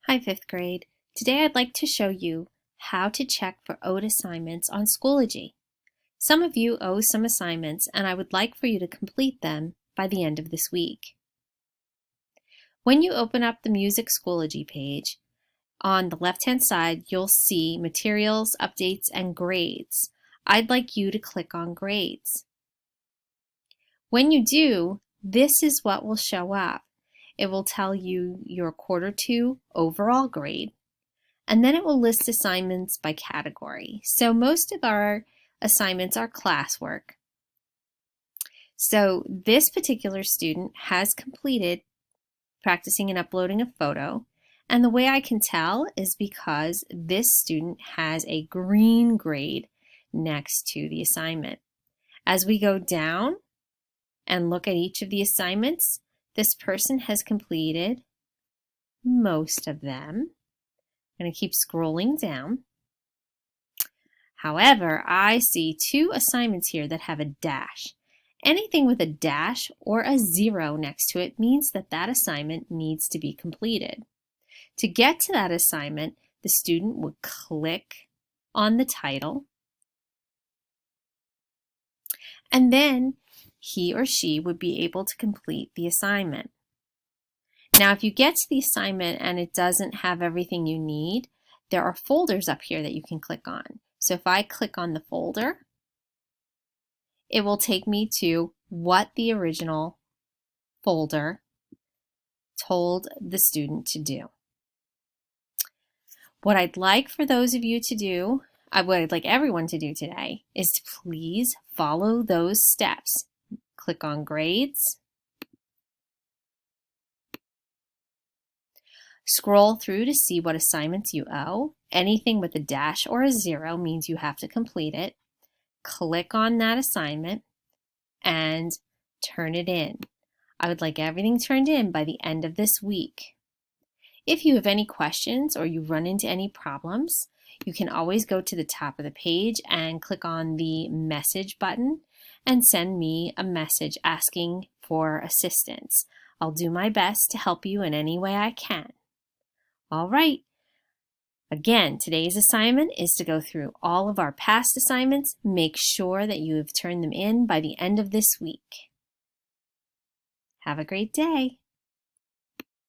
Hi, fifth grade. Today I'd like to show you how to check for owed assignments on Schoology. Some of you owe some assignments and I would like for you to complete them by the end of this week. When you open up the Music Schoology page, on the left-hand side you'll see Materials, Updates, and Grades. I'd like you to click on Grades. When you do, this is what will show up. It will tell you your Quarter 2 overall grade, and then it will list assignments by category. So most of our assignments are classwork. So this particular student has completed practicing and uploading a photo, and the way I can tell is because this student has a green grade next to the assignment. As we go down and look at each of the assignments, this person has completed most of them. I'm going to keep scrolling down. However, I see two assignments here that have a dash. Anything with a dash or a 0 next to it means that that assignment needs to be completed. To get to that assignment, the student would click on the title, and then he or she would be able to complete the assignment. Now, if you get to the assignment and it doesn't have everything you need, there are folders up here that you can click on. So if I click on the folder, it will take me to what the original folder told the student to do. What I'd like for those of you to do, what I'd like everyone to do today, is to please follow those steps. Click on Grades. Scroll through to see what assignments you owe. Anything with a dash or a 0 means you have to complete it. Click on that assignment and turn it in. I would like everything turned in by the end of this week. If you have any questions or you run into any problems, you can always go to the top of the page and click on the message button and send me a message asking for assistance. I'll do my best to help you in any way I can. All right. Again, today's assignment is to go through all of our past assignments. Make sure that you have turned them in by the end of this week. Have a great day.